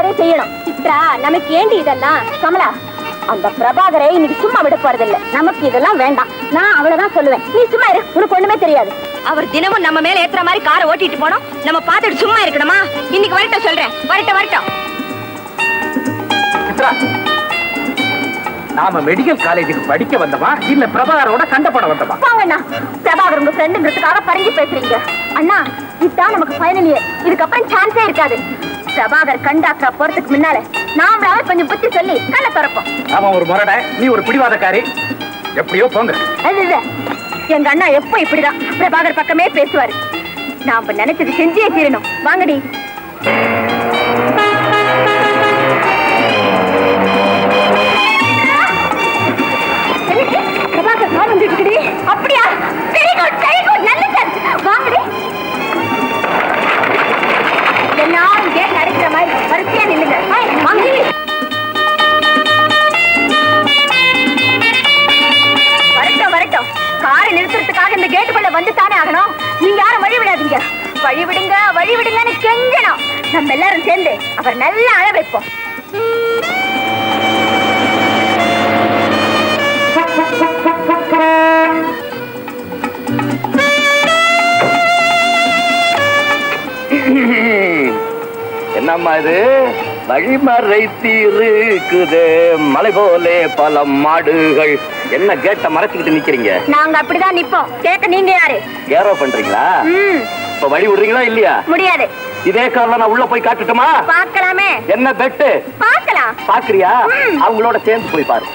பிரபாகரே செய்யணும். சித்ரா, நமக்கு ஏண்டி இதெல்லாம்? கமலா, அந்த பிரபாகரை இன்னைக்கு சும்மா விட போறதில்ல. நமக்கு இதெல்லாம் வேண்டாம். நான் அவ்வளவுதான் சொல்லுவேன். நீ சும்மா இரு, உனக்கு ஒண்ணுமே தெரியாது. அவர் தினமும் நம்ம மேல ஏத்துற மாதிரி காரை ஓட்டிட்டு போனோம். நம்ம பார்த்துட்டு சும்மா இருக்கணுமா? இன்னைக்கு வரட்டும் சொல்றேன். வரட்டும். சித்ரா, நாம மெடிக்கல் காலேஜுக்கு படிக்க வந்தவா இல்ல பிரபாகரோட சண்டை போட வந்தவா? வாங்கண்ணா, பிரபாகர் உங்க ஃப்ரெண்டுங்கிறதுக்காக பறிஞ்சு பேசுறீங்க. அண்ணா, இதுதான் நமக்கு ஃபைனல் இயர். இதுக்கப்புறம் சான்ஸே இருக்காது. பிரபாகர் கண்டாக்டரா போறதுக்கு முன்னால நாமளாவே கொஞ்சம் புத்தி சொல்லி கண்ணை திறப்போம். அவன் ஒரு முரட, நீ ஒரு பிடிவாதக்காரி. எப்படியோ போங்க. எங்க அண்ணா எப்ப இப்படிதான் பிரபாகர் பக்கமே பேசுவாரு. நாம நினைச்சது செஞ்சே தீரணும். வாங்கடி. பிரபாகர் கார் வந்துட்டு. அப்படியா? வெரி குட், நல்ல சான்ஸ். வாங்கடி. எல்லாரும் கேட் அடிக்கிற மாதிரி வரிசையா நில்லுங்க. வாங்கடி. வரட்டும். காரை நிறுத்துறதுக்காக இந்த கேட்டுக்குள்ள வந்து தானே ஆகணும். நீங்க யாரும் வழி விடாதீங்க. வழி விடுங்கன்னு கெஞ்சணும். நம்ம எல்லாரும் சேர்ந்து அவர் நல்லா அழ வைப்போம். என்னம்மா இது? வழிமறை தீருக்குது மலை போலே பல மாடுகள். என்ன கேட்ட மறைச்சுக்கிட்டு நிக்கிறீங்க? நாங்க அப்படிதான் நிப்போம். கேட்க நீங்க யாரு? ஏரோ பண்றீங்களா? இப்ப வழி விடுறீங்களா இல்லையா? முடியாது. இதே கார்ல நான் உள்ள போய் காட்டுட்டுமா? பார்க்கலாமே. என்ன பெட்டு? பார்க்கலாம். பாக்குறியா? அவங்களோட சேர்ந்து போய் பாரு.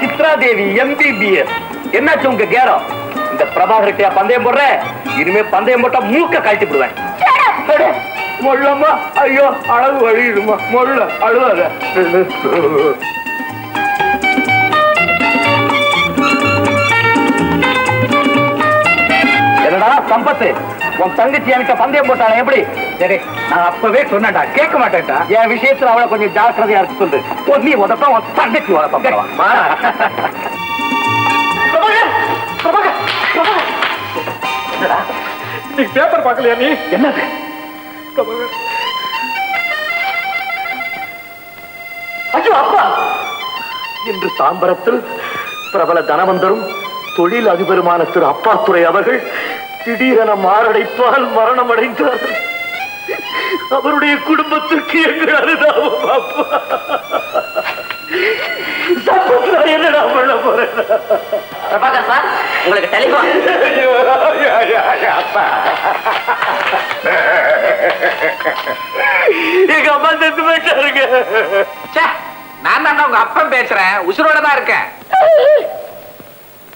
சித்ராதேவி MBBS. என்னாச்சு உங்க கேரம்? இந்த பிரபாகர்கிட்ட பந்தயம் போடுற? இனிமே பந்தயம் போட்டா மூக்க கழட்டி போடுவேன். மொள்ளம்மா, ஐயோ அழகு வழிடுமா. மொள்ள அழுவாத. என்னடா சம்பத்து, உன் தங்கச்சி என்கிட்ட பந்தயம் போட்டாளே எப்படி? சரி, நான் அப்பவே சொன்னேன்டா, கேட்க மாட்டேன்டா. என் விஷயத்துல அவளை கொஞ்சம் ஜாக்கிரதையா இருக்கு சொல்லு. நீ உதப்ப உன் தங்கச்சி உதப்ப. நீ பேப்பர் பார்க்கலையா? நீ என்னது அப்பா? இன்று தாம்பரத்தில் பிரபல தனவந்தரும் தொழில் அதிபருமான திரு அப்பாத்துரை அவர்கள் திடீரென மாரடைப்பால் மரணம் அடைந்தார்கள். அவருடைய குடும்பத்திற்கு எங்கள் அனுதாபம். அப்பா, என்னடா பண்ண போறேன்? பிரபாகர் சார், உங்களுக்கு டெலிஃபோன். எங்க அம்மா செத்து போயிட்டாருங்க. நான் தான் உங்க அப்பன் பேசுறேன். உசுரோட தான் இருக்கேன்.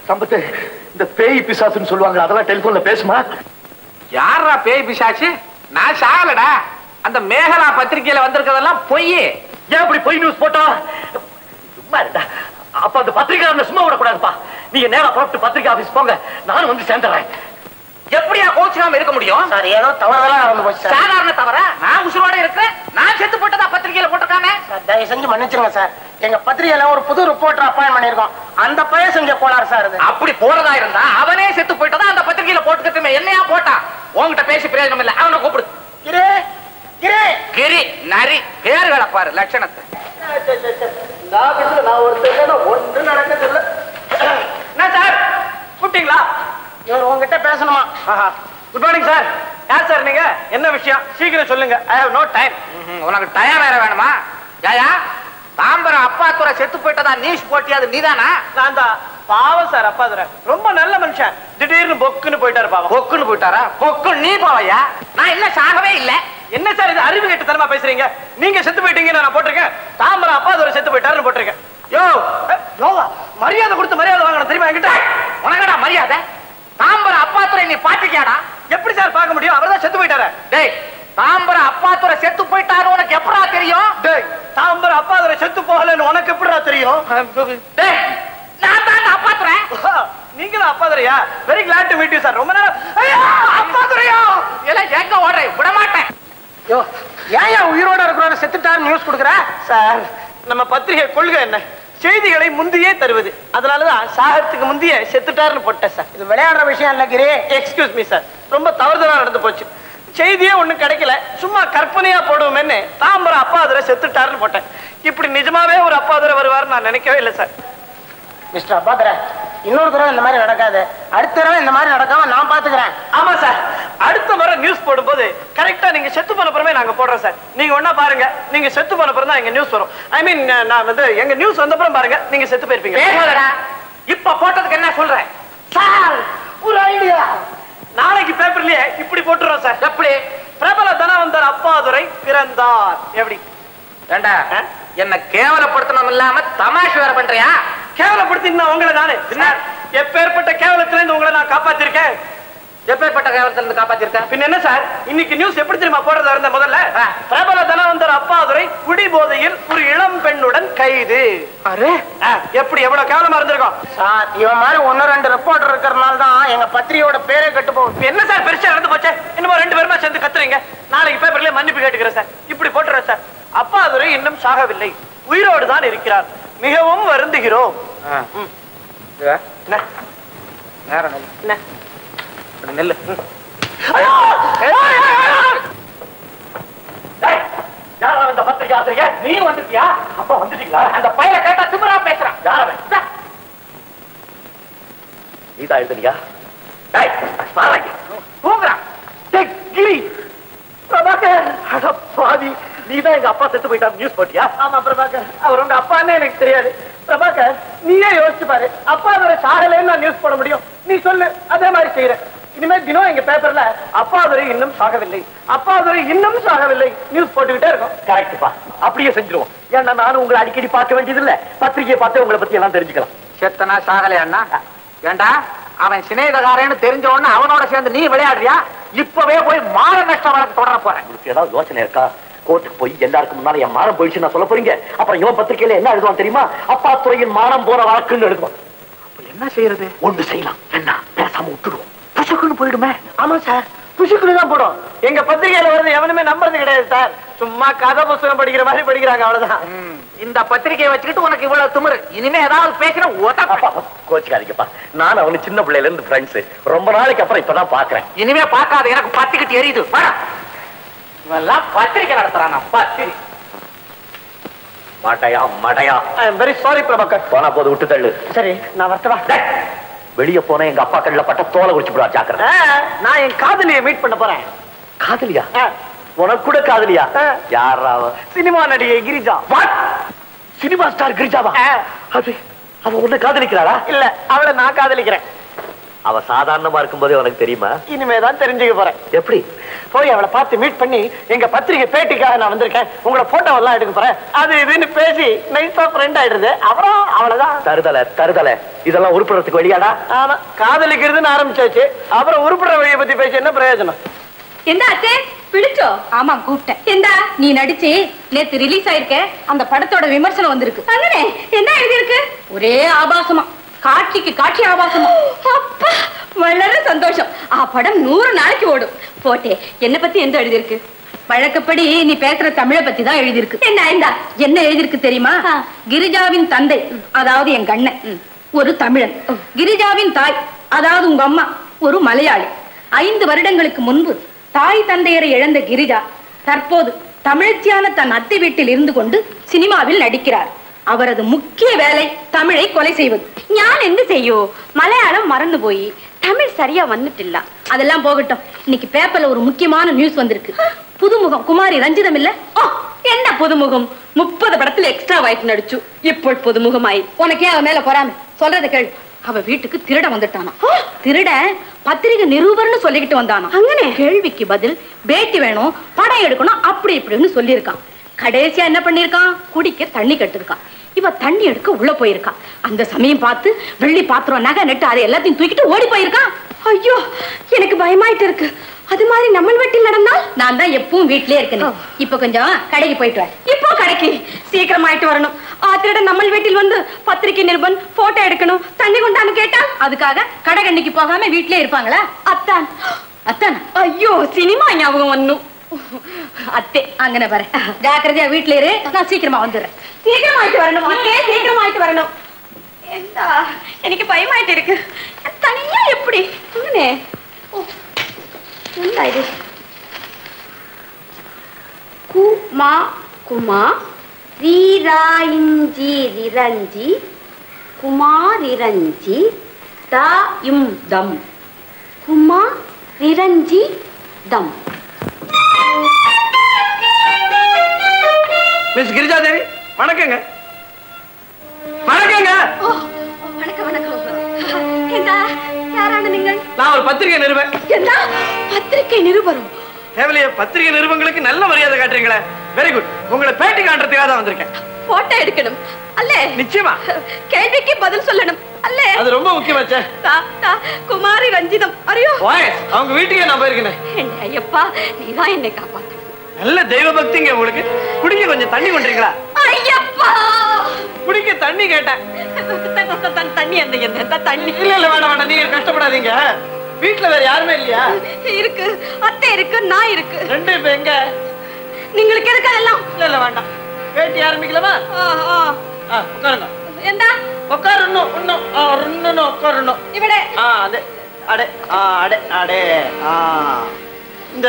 சம்பத்து, இந்த பேய் பிசாசுன்னு சொல்லுவாங்க, அதெல்லாம் டெலிபோன்ல பேசுமா? யாரா பேய் பிசாசு? நான் சாகலடா. அந்த மேகலா பத்திரிகையில வந்திருக்கிறதெல்லாம் பொய். ஏன் அப்படி பொய் நியூஸ் போட்டா? சும்மா இருந்தா அப்ப அந்த பத்திரிகை சும்மா விடக்கூடாதுப்பா. நீங்க நேரா புறப்பட்டு பத்திரிகை ஆபீஸ் போங்க, நானும் வந்து சேர்ந்துறேன். எப்படியா கோச்சிக்காம இருக்க முடியும்? சார், ஏதோ தவறுதலா நடந்து போச்சு சார். சாதாரண தவறா? நான் உசுரோட இருக்கேன். நான் செத்து போட்டதா பத்திரிகையில போட்டிருக்கானே. தயவு செஞ்சு மன்னிச்சிருங்க சார். எங்க பத்திரிகையில ஒரு புது ரிப்போர்ட்டர் அப்பாயின் பண்ணிருக்கோம். அந்த பையன் செஞ்ச கோளாறு சார். அப்படி போறதா இருந்தா அவனே செத்து போயிட்டதா அந்த பத்திரிகையில போட்டுக்கிட்டு என்னையா போட்டான்? உங்ககிட்ட பேசி பிரயோஜனம் இல்ல. அவனை கூப்பிடு. கிரி கிரி கிரி நரி பேர்களை பாரு, லட்சணத்தை. நான் ஒருத்தர் ஒன்று நடக்கதில்லை. என்ன சார் கூப்பிட்டீங்களா? இவர் உங்ககிட்ட பேசணுமா? Good morning sir. யார் சார் நீங்க? என்ன விஷயம்? சீக்கிரம் சொல்லுங்க. I have no time. உனக்கு டைம் வேற வேணுமா? யாயா தாம்பரம் அப்பாத்துறை செத்து போயிட்டதா நியூஸ் போட்டி, அது நீதானா? நான் தான். பாவம் சார் அப்பாதுரை, ரொம்ப நல்ல மனுஷன். திடீர்னு பொக்குன்னு போயிட்டாரு. பாவம். பொக்குன்னு போயிட்டாரா? பொக்கு நீ போவையா? நான் இன்னும் சாகவே இல்லை. என்ன சார் இது அறிவு கெட்ட தரமா பேசுறீங்க? நீங்க செத்து போயிட்டீங்கன்னு நான் போட்டிருக்கேன். தாம்பரம் அப்பாதுரை செத்து போயிட்டாருன்னு போட்டிருக்கேன். யோ யோவா, மரியாதை கொடுத்து மரியாதை வாங்கணும் தெரியுமா என்கிட்ட? உனக்கடா மரியாதை? தாம்பரம் அப்பாத்துறை நீ பாத்துக்கியாடா? எப்படி சார் பார்க்க முடியும்? அவர் தான் செத்து போயிட்டாரு. டேய், தாம்பரம் அப்பாத்துறை செத்து போயிட்டாரு உனக்கு எப்படா தெரியும்? டேய், தாம்பரம் அப்பாதுரை செத்து போகலன்னு உனக்கு எப்படிடா தெரியும்? டேய், நான் தான் அப்பாத்துறேன். நீங்களும் அப்பாதுரையா? Very glad to meet you sir. ரொம்ப நேரம் ஐயா அப்பாதுரையா எல்லாம் எங்க ஓடுறேன் விட மாட்டேன். யோ ஏன் உயிரோட இருக்கிறவன செத்துட்டாரு நியூஸ் கொடுக்குற? சார் நம்ம பத்திரிகை கொள்கை என்ன? செய்திகளை முந்தியே தருவது. அதனாலதான் சாகத்துக்கு முந்தைய செத்துட்டாருன்னு போட்டேன் சார். இது விளையாடுற விஷயம் இல்ல கிரி. எக்ஸ்கியூஸ் மீ சார், ரொம்ப தவறுதலா நடந்து போச்சு. செய்தியே ஒண்ணும் கிடைக்கல, சும்மா கற்பனையா போடுவோம்னு தாம்பரம் அப்பாதுரை செத்துட்டாருன்னு போட்டேன். இப்படி நிஜமாவே ஒரு அப்பாதுரை வருவாருன்னு நான் நினைக்கவே இல்லை சார். மிஸ்டர் அப்பாதுரை, இன்னொரு தடவை இந்த மாதிரி நடக்காது. அடுத்த தடவை இந்த மாதிரி நடக்காம நான் பாத்துக்கிறேன். ஆமா சார், அடுத்த முறை நியூஸ் போடும்போது கரெக்டா நீங்க செத்து போன பிறமே நாங்க போடுறோம் சார். நீங்க ஒண்ணா பாருங்க, நீங்க செத்து போன பிறகு தான் எங்க நியூஸ் வரும். ஐ மீன் நான் வந்து எங்க நியூஸ் வந்த அப்புறம் பாருங்க, நீங்க செத்து போயிருப்பீங்க. இப்ப போட்டதுக்கு என்ன சொல்றேன் சார்? ஒரு ஐடியா, நாளைக்கு பேப்பர்லயே இப்படி போட்டுறோம் சார். எப்படி? பிரபல தனவந்தர் அப்பாதுரை பிறந்தார். எப்படி? ஏண்டா என்ன கேவலப்படுத்தணும் இல்லாம தமாஷ் வேற பண்றியா? கேவலப்படுத்தினா உங்களை நானே எப்பேற்பட்ட கேவலத்துல இருந்து உங்களை நான் காப்பாத்திருக்கேன். எப்பேற்பட்ட கேவலத்துல இருந்து காப்பாத்திருக்க? பின்ன என்ன சார், இன்னைக்கு நியூஸ் எப்படி தெரியுமா போடுறதா இருந்த? முதல்ல பிரபல தனவந்தர் அப்பாதுரை குடிபோதையில் ஒரு இளம் பெண்ணுடன் கைது. எப்படி எவ்வளவு கேவலமா இருந்திருக்கும் சார். இவன் மாதிரி 1-2 ரிப்போர்ட்டர் இருக்கிறதுனால தான் எங்க பத்திரிகையோட பேரே கெட்டு போகும். என்ன சார் பெருசா நடந்து போச்சு? இன்னும் 2 பேருமா சேர்ந்து கத்துறீங்க. நாளைக்கு பேப்பர்ல மன்னிப்பு கேட்டுக்கிறேன் சார். இப்படி போட்டுறேன் சார். அப்பாதுரை இன்னும் சாகவில்லை, உயிரோடு தான் இருக்கிறார். மிகவும் வருந்துகிறோம். நெல்லு. அந்த பத்திரிகை ஆசிரியர் நீ வந்துட்டியா? அப்பா வந்துட்டீங்களா? அந்த பையனை கேட்டா திமிரா பேசுறான். யாரவன்? நீதான் எழுதுனியா? தூங்குறான். பிரபாகர், பாதி நீதான் எங்க அப்பா செத்து போயிட்டா நியூஸ் போட்டியா? ஆமா பிரபாகர், அவர் உங்க அப்பான்னு எனக்கு தெரியாது. பிரபாகர், நீயே யோசிச்சு பாரு, அப்பா அவரை சாகலைன்னு நான் நியூஸ் போட முடியும்? நீ சொல்லு, அதே மாதிரி செய்யறேன். இனிமே தினம் எங்க பேப்பர்ல அப்பாதுரை இன்னும் சாகவில்லை, அப்பாதுரை இன்னும் சாகவில்லை நியூஸ் போட்டுக்கிட்டே இருக்கும். கரெக்ட்பா, அப்படியே செஞ்சிருவோம். ஏன்னா நானும் உங்களை அடிக்கடி பார்க்க வேண்டியது இல்ல, பத்திரிகையை பார்த்து உங்களை பத்தி எல்லாம் தெரிஞ்சுக்கலாம். செத்தனா சாகலையாண்ணா? ஏண்டா அவன் சிநேகிதக்காரன்னு தெரிஞ்ச உடனே அவனோட சேர்ந்து நீ விளையாடுறியா? இப்பவே போய் மான நஷ்ட வழக்கு தொடர போறேன். உங்களுக்கு ஏதாவது யோசனை இருக்கா? கோர்ட்டுக்கு போய் எல்லாருக்கும் முன்னால என் மானம் போயிடுச்சு நான் சொல்ல போறீங்க. அப்புறம் இவன் பத்திரிகையில என்ன எழுதுவான் தெரியுமா? அப்பா துறையின் மானம் போற வழக்குன்னு எழுதுவான். என்ன செய்யறது? ஒண்ணு செய்யலாம், என்ன பேசாம விட்டுடுவோம். புசுக்குன்னு போயிடுமே. ஆமா சார், புசுக்குன்னு தான் போடும். எங்க பத்திரிகையில வருது எவனுமே நம்புறது கிடையாது சார். சும்மா கதை புத்தகம் படிக்கிற மாதிரி படிக்கிறாங்க, அவ்வளவுதான். இந்த பத்திரிகையை வச்சுக்கிட்டு உனக்கு இவ்வளவு திமிரு. இனிமே ஏதாவது பேசினா கோச்சுக்காதீங்கப்பா, நான் அவனு சின்ன பிள்ளையில இருந்து ஃப்ரெண்ட்ஸ். ரொம்ப நாளைக்கு அப்புறம் இப்பதான் பாக்குறேன். இனிமே பார்க்காத, எனக்கு பத்திக்கிட்டு எரியுது. இவெல்லாம் பத்திரிகை நடத்துறான். பத்திரிகை மாட்டையா மாட்டையா. I am very sorry Prabhakar. போனா போது விட்டு தள்ளு. சரி, நான் வரட்டவா? வெளியே போன எங்க அப்பா கண்ணில் பட்ட தோலை குடிச்சு விடுவா, ஜாக்கிரதை. நான் என் காதலியை மீட் பண்ண போறேன். காதலியா? உனக்கு கூட காதலியா? யாரா? சினிமா நடிகை கிரிஜா. Cinema star கிரிஜாவா? அது அவ உன்னை காதலிக்கிறாளா? இல்ல, அவளை நான் காதலிக்கிறேன். அவ சாதாரணமா இருக்கும்போதே உனக்கு தெரியுமா? இனிமேதான் தெரிஞ்சுக்க போறேன். எப்படி? போய் அவளை பார்த்து மீட் பண்ணி எங்க பத்திரிகை பேட்டிக்காக நான் வந்திருக்கேன், உங்களை போட்டோ எல்லாம் எடுக்க போறேன், அது இதுன்னு பேசி நைஸா ஃப்ரெண்ட் ஆயிடுது. அப்புறம் அவ்வளவுதான். தருதலை தருதலை, இதெல்லாம் உருப்படுறதுக்கு வழியாடா? ஆமா, காதலிக்கிறதுன்னு ஆரம்பிச்சாச்சு, அப்புறம் உருப்படுற வழியை பத்தி பேசி என்ன பிரயோஜனம்? எந்த அத்தே பிடிச்சோ? ஆமா கூப்பிட்டேன். எந்தா நீ நடிச்சு நேத்து ரிலீஸ் ஆயிருக்க அந்த படத்தோட விமர்சனம் வந்திருக்கு. அண்ணனே என்ன எழுதிருக்கு? ஒரே ஆபாசமா, காட்சிக்கு காட்சி ஆபாசமா. அப்பா வளர சந்தோஷம். படம் 100 நாளைக்கு ஓடும். போட்டே என்ன பத்தி எந்த எழுதிருக்கு? வழக்கப்படி நீ பேசுற தமிழை பத்தி தான் எழுதிருக்கு. என்ன எழுதிருக்கு தெரியுமா? கிரிஜாவின் தந்தை, அதாவது என் கண்ணன், ஒரு தமிழன். கிரிஜாவின் தாய், அதாவது உங்க அம்மா, ஒரு மலையாளி. 5 வருடங்களுக்கு முன்பு தாய் தந்தையரை இழந்த கிரிஜா தற்போது தமிழச்சியான தன் அத்தை வீட்டில் இருந்து கொண்டு சினிமாவில் நடிக்கிறார். அவரது முக்கிய வேலை தமிழை கொலை செய்வது. ஞான் என்ன செய்யும்? மலையாளம் மறந்து போய் தமிழ் சரியா வந்துட்டு இல்ல. அதெல்லாம் போகட்டும், இன்னைக்கு பேப்பர்ல ஒரு முக்கியமான நியூஸ் வந்திருக்கு. புதுமுகம் குமாரி ரஞ்சிதம் இல்ல? என்ன புதுமுகம்? 30 படத்துல எக்ஸ்ட்ரா வாய்ப்பு நடிச்சு இப்போ புதுமுகமாயி. உனக்கே அவ மேல பொறாமை? சொல்றத கேள். அவ வீட்டுக்கு திருட வந்துட்டானா. திருட பத்திரிகை நிருபர்னு சொல்லிக்கிட்டு வந்தானா. அங்கனே கேள்விக்கு பதில் பேட்டி வேணும், படம் எடுக்கணும், அப்படி இப்படின்னு சொல்லியிருக்கான். கடைசியா என்ன பண்ணிருக்கான்? குடிக்க தண்ணி கட்டிருக்கான். இவ தண்ணி எடுக்க உள்ள போயிருக்கான். அந்த சமயம் பார்த்து வெள்ளி பாத்திரம், நகை, நெட்டு அதை எல்லாத்தையும் தூக்கிட்டு ஓடி போயிருக்கான். ஐயோ எனக்கு பயமாயிட்டு இருக்கு. அது மாதிரி நம்ம வீட்டில் நடந்தால் நான் தான் எப்பவும் வீட்டிலே இருக்கேன். இப்ப கொஞ்சம் கடைக்கு போயிட்டு வர. இப்போ போ கடைக்கு சீக்கிரம் ஆயிட்டு வரணும். திருடன் நம்ம வீட்டில் வந்து பத்திரிகை நிருபன் போட்டோ எடுக்கணும், தண்ணி கொண்டான்னு கேட்டா அதுக்காக கடை கண்ணிக்கு போகாம வீட்லயே இருப்பாங்களா? அத்தான் அத்தான், ஐயோ சினிமா ஞாபகம் வந்தோம். அத்தே அங்கன பாரு, ஜாக்கிரதையா வீட்டுல இரு, நான் சீக்கிரமா வந்துடுறேன். சீக்கிரம் ஆயிட்டு வரணும் அத்தே, சீக்கிரம் ஆயிட்டு வரணும். എന്താ എനിക്ക് ഭയമായിട്ടിരിക്ക്. തനിയാ എപ്പടി അങ്ങനെ? എന്താ ഇത്? കുമാ കുമാ രീരായിഞ്ചി റിരഞ്ചി കുമാരിരഞ്ചി ദം ദം കുമാ റിരഞ്ചി ദം. மிஸ் கிரிஜா தேவி வணக்கங்க. வணக்கங்க. வணக்கம் வணக்கம். എന്താ யாரான நீங்கள்? நான் ஒரு பத்திரிகை நிருபர். എന്താ பத்திரிகை நிருபரும்? தேவலைய பத்திரிகை நிருபங்களுக்கு நல்ல மரியாதை காட்டுறீங்களே. Very good. உங்களை பேட்டி காண்றதுக்காக தான் வந்திருக்கேன். போட்டோ எடுக்கணும் அல்லே? நிச்சயமா. கேள்விக்கு பதில் சொல்லணும் அல்லே? அது ரொம்ப முக்கியமாச்சே. குமாரி ரஞ்சிதம் அறியோ? வாய்ஸ் அவங்க வீட்டுக்கே நான் போயிருக்கேன். ஐயப்பா நீதான் என்னை காப்பாத்து. நல்ல தெய்வ பக்திங்க உங்களுக்கு. குடிக்க கொஞ்சம் தண்ணி கொண்டீங்களா? ஐயப்பா குடிக்க தண்ணி கேட்டேன். தண்ணி அந்த தண்ணி இல்ல இல்ல வேண்டாம் வேண்டாம், நீங்க கஷ்டப்படாதீங்க. வீட்டுல வேற யாருமே இல்லையா? இருக்கு, அத்தை இருக்கு, நான் இருக்கு. ரெண்டு இப்ப எங்க? നിങ്ങൾക്ക് എടുക്കാനെല്ലാം? இல்ல இல்ல வேண்டாம். பேட்டி ஆரம்பிக்கலாமா? உட்காருங்க. എന്താ? உட்காரணும் இன்னும் இன்னும் உட்காரணும். ഇവിടെ அடே அடே அடே அடே. இந்த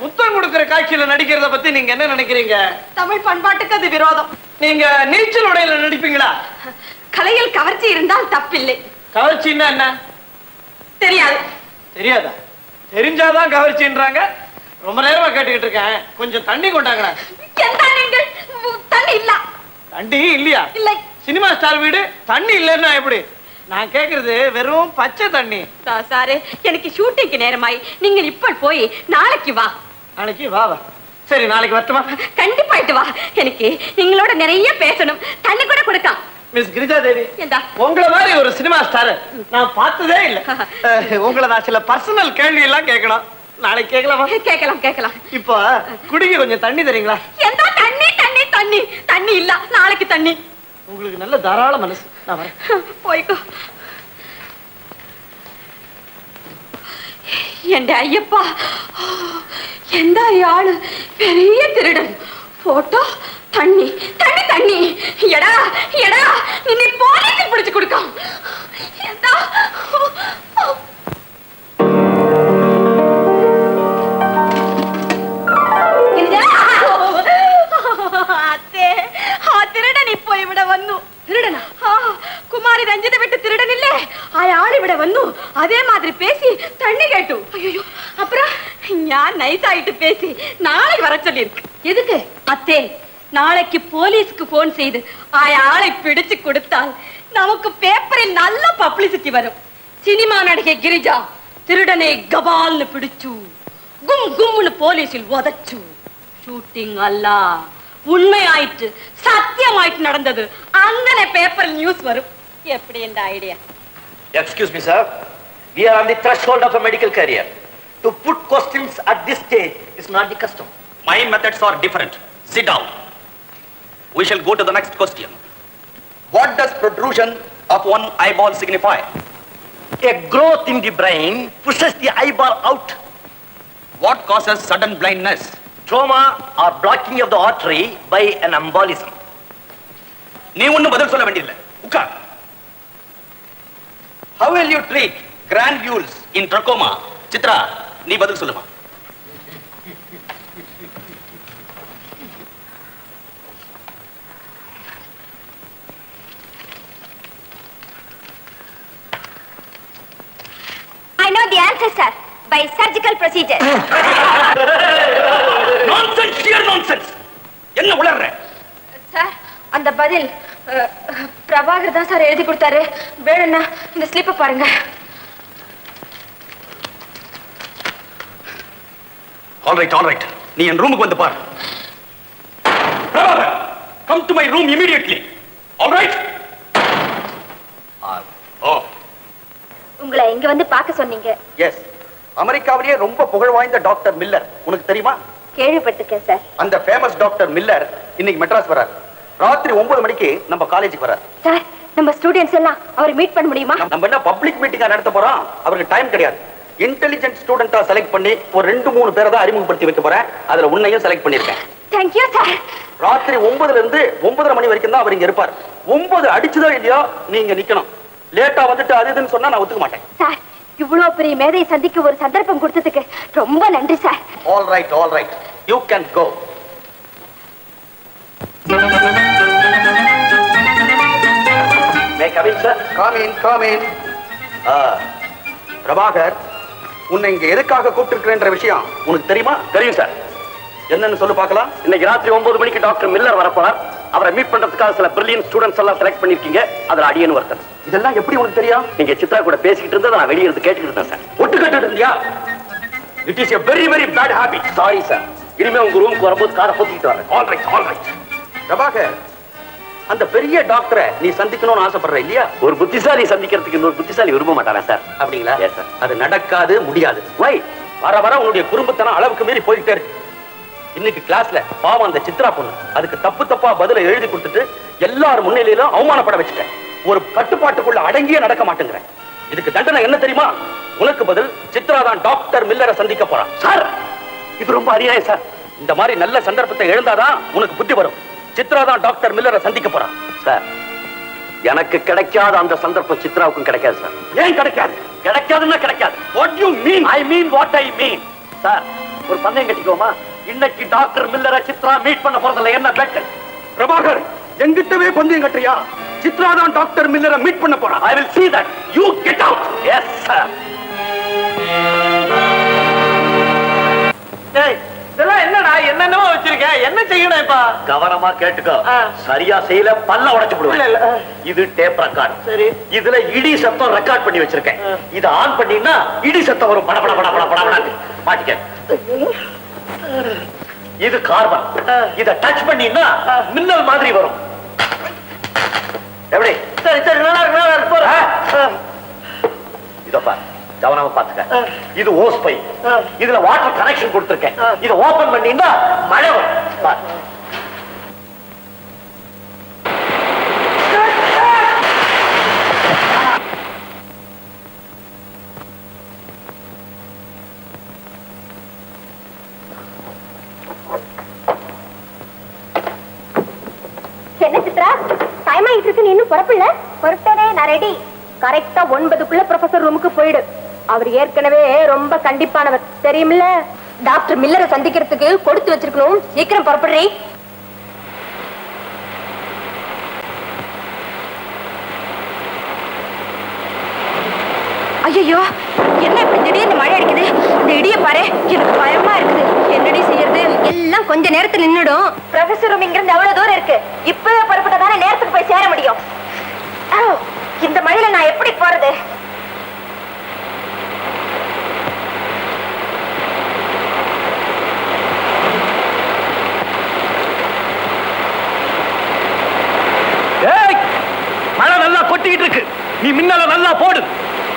முத்தம் கொடுக்கிற காட்சியில நடிக்கிறத பத்தி நீங்க என்ன நினைக்கிறீங்க? தமிழ் பண்பாட்டுக்கு அது விரோதம். நீங்க நீச்சல் உடையில நடிப்பீங்களா? கலையில் கவர்ச்சி இருந்தால் தப்பில்லை. கவர்ச்சின்னா என்ன? தெரியாது. தெரியாதா? தெரிஞ்சாதான் கவர்ச்சின்றாங்க. ரொம்ப நேரமா கேட்டுக்கிட்டு இருக்கேன். கொஞ்சம் தண்ணி கொண்டாங்களா? എന്താ നിങ്ങൾ? தண்ணி இல்ல. தண்ணி இல்லையா? இல்லை. சினிமா ஸ்டார் வீடு தண்ணி இல்லைன்னா எப்படி? நான் கேக்குறது வெறும் பச்சை தண்ணி. சாரே எனக்கு ஷூட்டிங்க்கு நேரமாய், நீங்கள் இப்ப போய் நாளைக்கு வா. நாளைக்கு வா வா. சரி நாளைக்கு வரட்டுமா? கண்டிப்பாயிட்டு வா. எனக்கு நீங்களோட நிறைய பேசணும். தண்ணி கூட கொடுക്കാം. மிஸ் கிரிஜா தேவி, എന്താ? உங்களை மாதிரி ஒரு சினிமா ஸ்டார் நான் பார்த்ததே இல்ல. உங்களை நான் சில பர்சனல் கேள்வி எல்லாம் கேட்கணும். நாளைக்கு கேட்கலாமா? கேட்கலாம் கேட்கலாம். இப்போ குடிக்க கொஞ்சம் தண்ணி தரீங்களா? எந்த தண்ணி தண்ணி தண்ணி தண்ணி இல்ல, நாளைக்கு தண்ணி. உங்களுக்கு நல்ல தாராள மனசு. நான் வரேன். போய்க்கோ. എന്റെ അയ്യപ്പ, എന്താ ഇയാള് പെരിയ തിരുടൻ. ഫോട്ടോ തണ്ണി തണ്ണി തണ്ണി. എടാ എടാ നിന്നെ പോലീസിൽ പിടിച്ചു കൊടുക്കാം. എന്താ திருடன் இப்போ ഇവിടെ വന്നു. திருடனா? குமாரி ரஞ்சித விட்டு திருடன் இல்ல, அயாள் ഇവിടെ വന്നു. அதே மாதிரி பேசி தண்ணி கேட்டு. ஐயோ, அப்புறம் ഞാൻ நைஸ் ஆயிட்டு பேசி நாளைக்கு வர சொல்லிருக்கு. எதுக்கு? அத்தே, நாளைக்கு போலீஸ்க்கு போன் செய்து அயாளை பிடிச்சு கொடுத்தால் நமக்கு பேப்பரில் நல்ல பப்ளிசிட்டி வரும். சினிமா நடிகை கிரிஜா திருடனை கபால்னு பிடிச்சு கும் கும்னு போலீஸில் உதச்சு. ஷூட்டிங் அல்ல, உண்மையாயிட்டு சத்தியமாயிட்டு நடந்தது. அங்கனே பேப்பரில் நியூஸ் வரும். எப்படி என்ற idea? Excuse me, sir. We are on the threshold of a medical career. To put questions at this stage is not the custom. My methods are different. Sit down. We shall go to the next question. What does protrusion of one eyeball signify? A growth in the brain pushes the eyeball out. What causes sudden blindness? Trauma or blocking of the artery by an embolism. நீ ஒன்னும் பதில் சொல்ல வேண்டியதில்லை. உட்கார். How will you treat granules in trachoma? Chitra, நீ பதில் சொல்லுமா? I know the answer, sir. By surgical procedure. Nonsense, sheer nonsense. என்ன உளறற? சார், அந்த பதில் பிரபாகர் தான் சார் எழுதி கொடுத்தாரு. வேணும்னா இந்த ஸ்லிப்பை பாருங்க. All right. நீ என் ரூமுக்கு வந்து பாரு. Prabhakar, come to my room immediately. All right? Oh. உங்களை இங்க வந்து பார்க்க சொன்னீங்க. எஸ், அமெரிக்காவிலேயே ரொம்ப புகழ் வாய்ந்த டாக்டர் மில்லர் உனக்கு தெரியுமா? கேள்விப்பட்டிருக்கேன் சார். அந்த ஃபேமஸ் டாக்டர் மில்லர் இன்னைக்கு மெட்ராஸ் வரார். ராத்திரி 9 மணிக்கு நம்ம காலேஜுக்கு வரார். சார், நம்ம ஸ்டூடெண்ட்ஸ் எல்லாம் அவரை மீட் பண்ண முடியுமா? நம்ம என்ன பப்ளிக் மீட்டிங்கா நடத்த போறோம்? அவருக்கு டைம் கிடையாது. இன்டெலிஜென்ட் ஸ்டூடெண்டா செலக்ட் பண்ணி ஒரு 2-3 பேரை தான் அறிமுகப்படுத்தி வைக்க போறேன். அதுல உன்னையும் செலக்ட் பண்ணிருக்கேன். Thank you sir. ராத்திரி 9ல இருந்து 9:30 மணி வரைக்கும் தான் அவர் இங்க இருப்பார். 9 அடிச்சுதோ இல்லையோ நீங்க நிக்கணும். லேட்டா வந்துட்டு அது இதுன்னு சொன்னா நான் ஒத்துக்க மாட்டேன். சார், இவ்வளவு பெரிய மேதையை சந்திக்க ஒரு சந்தர்ப்பம் கொடுத்ததுக்கு ரொம்ப நன்றி sir. All right, you can go. May come in sir. Come in. Prabhakar, உன்னை இங்க எதுக்காக கூப்பிட்டிருக்கிறேன்ற விஷயம் உனக்கு தெரியுமா? தெரியும் சார். என்னன்னு சொல்லு பார்க்கலாம். இன்னைக்கு ராத்திரி 9 மணிக்கு டாக்டர் மில்லர் வரப்போறார். அவரை மீட் பண்றதுக்காக சில பிரில்லியன்ட் ஸ்டூடெண்ட்ஸ் எல்லாம் செலக்ட் பண்ணிருக்கீங்க. அதுல அடியன் ஒருத்தர். இதெல்லாம் எப்படி உனக்கு தெரியும்? நீங்க சித்ரா கூட பேசிக்கிட்டு இருந்ததை நான் வெளியே இருந்து கேட்டுக்கிட்டு இருந்தேன் சார். ஒட்டு கட்டு இருந்தியா? It is a very very bad habit. Sorry sir. இனிமே உங்க ரூமுக்கு வரும்போது காரை பொத்திட்டு வரேன். All right. பிரபாகர், அந்த பெரிய டாக்டரை நீ சந்திக்கணும்னு ஆசைப்படுற இல்லையா? ஒரு புத்திசாலி சந்திக்கிறதுக்கு இன்னொரு புத்திசாலி விரும்ப மாட்டாரா சார்? அப்படிங்களா? Yes sir. அது நடக்காது, முடியாது. வை வர வர உன்னுடைய குறும்புத்தனம் அளவுக்கு மீறி போயிட்டே இருக்கு. இன்னைக்கு கிளாஸ்ல பாவம் அந்த சித்ரா பொண்ணு அதுக்கு தப்பா பதில எழுதி கொடுத்துட்டு எல்லாரும் முன்னிலையிலும் அவமானப்பட வச்சுட்டேன். ஒரு கட்டுப்பாட்டுக்குள்ள அடங்கியே நடக்க மாட்டேங்கிறேன். இதுக்கு தண்டனை என்ன தெரியுமா? உனக்கு பதில் சித்ரா தான் டாக்டர் மில்லரை சந்திக்க போறான். சார், இது ரொம்ப அநியாயம் சார். இந்த மாதிரி நல்ல சந்தர்ப்பத்தை எழுந்தாதான் உனக்கு புத்தி வரும். சித்ரா தான் டாக்டர் மில்லரை சந்திக்க போறான். சார், எனக்கு கிடைக்காத அந்த சந்தர்ப்பம் சித்ராவுக்கும் கிடைக்காது சார். ஏன் கிடைக்காது? கிடைக்காதுன்னா கிடைக்காது. What you mean? I mean what I mean. Sir, ஒரு பந்தயம் கட்டிக்கோமா? இன்னைக்கு டாக்டர் மில்லரை சித்ரா மீட் பண்ண போறதுல என்ன பெட்? பிரபாகர், எங்கிட்டவே பந்தயம் கட்டுறியா? சித்ரா தான் டாக்டர் மில்லரை மீட் பண்ண போறான். I will see that. You get out. Yes sir. இதெல்லாம் என்னடா, என்னென்னமோ வச்சிருக்கேன், என்ன செய்யணும் இப்ப? கவனமா கேட்டுக்கோ. சரியா செய்யல பல்ல உடைச்சு போடுவேன். இது டேப் ரெக்கார்ட். சரி. இதுல இடி சத்தம் ரெக்கார்ட் பண்ணி வச்சிருக்கேன். இத ஆன் பண்ணினா இடி சத்தம் வரும். பட பட பட பட பட மாட்டிக்க. இது கார்பன். இத டச் பண்ணினா மின்னல் மாதிரி வரும். எப்படி? சரி, நல்லா இருக்கு. இத பாரு, கவனமா பாத்துக்க. இது ஓஸ் பை. இதுல வாட்டர் கனெக்ஷன் கொடுத்திருக்கேன். இத ஓபன் பண்ணினா மழை வரும். பாரு. என்ன சித்ரா, டைம் ஆயிட்டு இருக்கு, நீ இன்னும் புறப்படல? புறப்பட்டே, நான் ரெடி. கரெக்டா 9க்குள்ள ப்ரொஃபசர் ரூமுக்கு போயிடு. அவர் ஏற்கனவே ரொம்ப கண்டிப்பானவர் தெரியுமில்ல. டாக்டர் மில்லரை சந்திக்கிறதுக்கு கொடுத்து வச்சிருக்கணும். சீக்கிரம் புறப்படுறீ. ஐயோ, என்ன இப்படி திடீர்னு மழை அடிக்குது? இந்த இடிய பாரு, எனக்கு பயமா இருக்குது. என்னடி செய்யறது? எல்லாம் கொஞ்ச நேரத்துல நின்னுடும். ப்ரொஃபசர் ரூம் இங்கிருந்து எவ்வளவு தூரம் இருக்கு? இப்பவே புறப்பட்டதானே நேரத்துக்கு போய் சேர முடியும். இந்த மழையில நான் எப்படி போறது? மழை நல்லா கொட்டிக்கிட்டு இருக்கு. நீ மின்னல நல்லா போடு.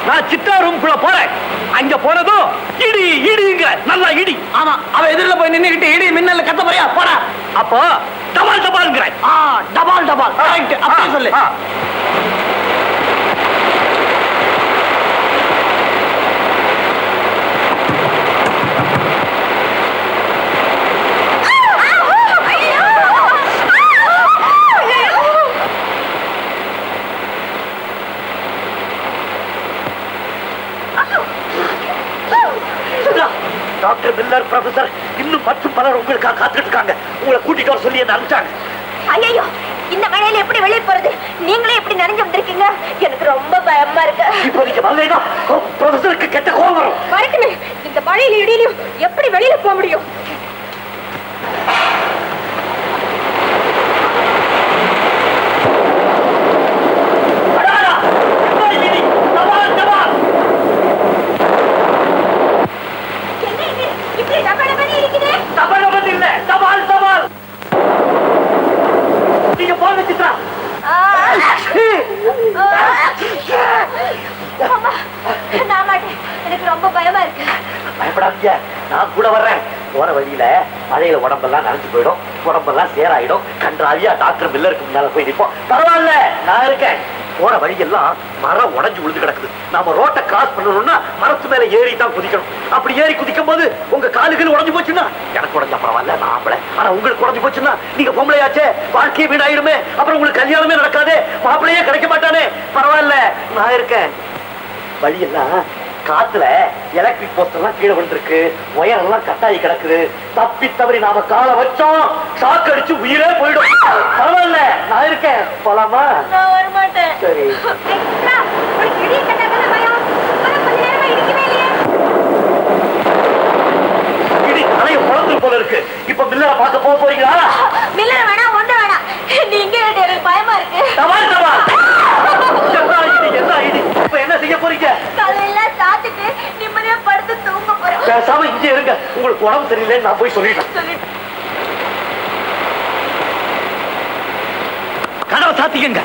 நான் சித்ரா ரூம்குள்ள போறேன். அங்க போனதும் இடி இடிங்க நல்லா இடி. ஆமா, அவ எதிரில போய் நின்னுகிட்டு இடி மின்னல்ல கத்த போறியா? போடா. அப்போ டபால் டபால்ங்கற. டபால் டபால். கரெக்ட், அப்படியே சொல்லு. டாக்டர் மில்லர், ப்ரொஃபசர், இன்னும் மற்றும் பலர் உங்களுக்காக காத்துட்டு இருக்காங்க. உங்களை கூட்டிட்டு வர சொல்லி என்ன அனுப்பிச்சாங்க. ஐயோ, இந்த மழையில எப்படி வெளியே போறது? நீங்களே எப்படி நனைஞ்சு வந்திருக்கீங்க? எனக்கு ரொம்ப பயமா இருக்கு. இப்போ நீங்க வரலைன்னா ப்ரொஃபசருக்கு கெட்ட கோபம் வரும். வரட்டுமே, இந்த மழையில இடியிலும் எப்படி வெளியில போக முடியும்? எனக்கு ரொம்ப பயமா இருக்கு. பயப்படாதீங்க, நான் கூட வர்றேன். போற வழியில மழையில உடம்பெல்லாம் நனைஞ்சு போயிடும். உடம்பெல்லாம் சேராயிடும். கன்றாவியா டாக்டர் மில்லருக்கு முன்னால போய் நிற்போம். பரவாயில்ல, நான் இருக்கேன். போற வழியெல்லாம் மரம் உடைஞ்சு விழுந்து கிடக்குது. நாம ரோட்டை கிராஸ் பண்ணணும்னா மரத்து மேல ஏறி தான் குதிக்கணும். அப்படி ஏறி குதிக்கும் போது உங்க காலுகள் உடைஞ்சு போச்சுன்னா எனக்கு உடஞ்சா பரவாயில்ல, நான் ஆம்பளை. ஆனா உங்களுக்கு உடஞ்சு போச்சுன்னா நீங்க பொம்பளையாச்சே, வாழ்க்கையே வீணாயிடுமே. அப்புறம் உங்களுக்கு கல்யாணமே நடக்காதே, மாப்பிள்ளையே கிடைக்க மாட்டானே. பரவாயில்ல, நான் இருக்கேன். வழியெல்லாம் காத்துல எலக்ட்ரிக் போஸ்ட் எல்லாம் கீழே விழுந்திருக்கு, ஒயர் எல்லாம் கட்டாயி கிடக்குது. தப்பி தவறி நாம காலை வச்சோம், ஷாக் அடிச்சு உயிரே போயிடும். பரவாயில்ல, நான் இருக்கேன். போலாமா? நான் வர மாட்டேன். சரி. இடி தலைய குழந்தை போல இருக்கு. இப்ப மில்லரை பார்க்க போக போறீங்களா? மில்லர் வேணாம், ஒண்ணு வேணாம். நீங்க எனக்கு பயமா இருக்கு. தவால் தவால். என்ன ஐடி? இப்ப என்ன செய்ய போறீங்க? காலையெல்லாம் சாப்பிட்டுட்டு நிம்மதியா படுத்து தூங்க போறோம். பேசாம இங்கே இருங்க. உங்களுக்கு உடம்பு சரியில்லைன்னு நான் போய் சொல்லிட்டேன். கதவை சாத்திக்கங்க.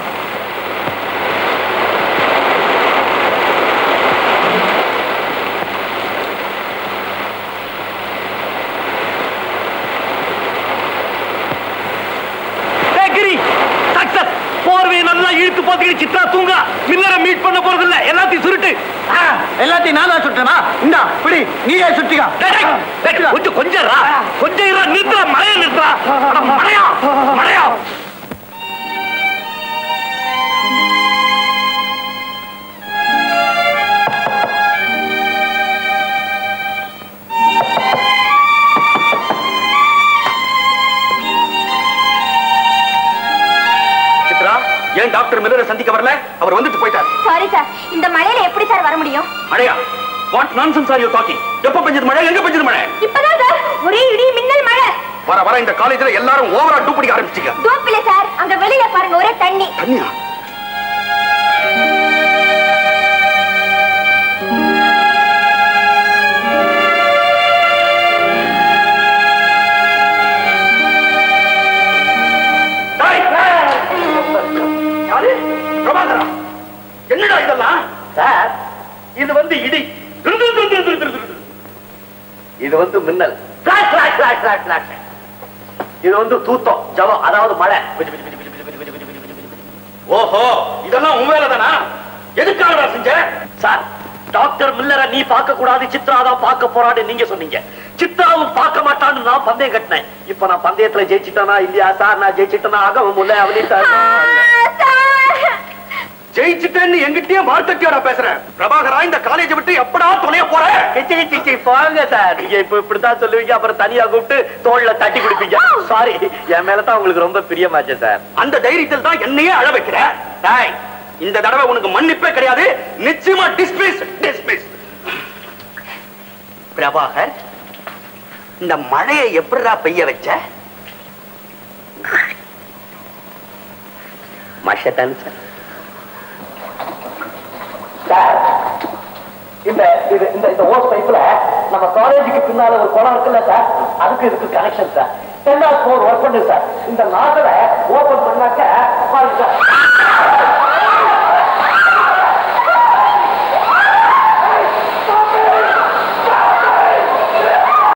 போர்வை நல்லா இழுத்து போத்துக்கிட்டு சித்ரா தூங்க. மில்லரை மீட் பண்ண போறது இல்ல, எல்லாத்தையும் சுருட்டு. எல்லாத்தையும் நான் தான் சுட்டேனா? இந்தா பிடி, நீயே சுட்டிக்கா. கொஞ்சம் கொஞ்சம் நிறுத்தா, மழைய நிறுத்தா. மழையா மழையா. ஏன் டாக்டர் மில்லரை சந்திக்க வரல? அவர் வந்துட்டு போயிட்டார். சாரி சார், இந்த மழையில எப்படி சார் வர முடியும்? மழையா? What nonsense are you talking? எப்ப பெஞ்சது மழை? எங்க பெஞ்சது மழை? இப்பதான் சார் ஒரே இடி மின்னல் மழை. வர வர இந்த காலேஜ்ல எல்லாரும் ஓவரா டூப் அடிக்க ஆரம்பிச்சிட்டீங்க. டூப் இல்ல சார், அங்க வெளியில பாருங்க, ஒரே தண்ணி. தண்ணியா? என்னடா இதெல்லாம்? சார், இது வந்து இடி, இது வந்து மின்னல், இது வந்து தூத்தம், ஜவம், அதாவது மழை. ஓஹோ, இதெல்லாம் உன் வேலை தானா? எதுக்காக செஞ்ச? சார், டாக்டர் மில்லரை நீ பார்க்க கூடாது, சித்ரா தான் பார்க்க போறான்னு நீங்க சொன்னீங்க. சித்ராவும் பார்க்க மாட்டான்னு நான் பந்தயம் கட்டினேன். இப்ப நான் பந்தயத்துல ஜெயிச்சிட்டனா இல்லையா சார்? நான் ஜெயிச்சிட்டனா ஆகவும் இல்ல அவனிட்ட ஜெயிச்சுட்டேன்னு எங்கிட்டயே மார்த்தட்டியோட பேசுறேன். பிரபாகரா, இந்த காலேஜ் விட்டு எப்படா துணைய போற? போங்க சார், நீங்க இப்ப இப்படித்தான் சொல்லுவீங்க, அப்புறம் தனியா கூப்பிட்டு தோல்ல தட்டி குடிப்பீங்க. சாரி, என் மேலதான் உங்களுக்கு ரொம்ப பிரியமாச்சு சார். அந்த தைரியத்தில் தான் என்னையே அழ வைக்கிற. இந்த தடவை உனக்கு மன்னிப்பே கிடையாது. நிச்சயமா டிஸ்மிஸ் டிஸ்மிஸ். பிரபாகர், இந்த மழையை எப்படிடா பெய்ய வச்ச? மஷதான் சார். சார், இந்த ஓஸ் பைப்ல நம்ம காலேஜுக்கு பின்னால ஒரு குளம் இருக்குல்ல சார், அதுக்கு இதுக்கு கனெக்ஷன் சார். 10 hours 4 ஒர்க் பண்ணு சார். இந்த நாட்டில் ஓபன் பண்ணாக்க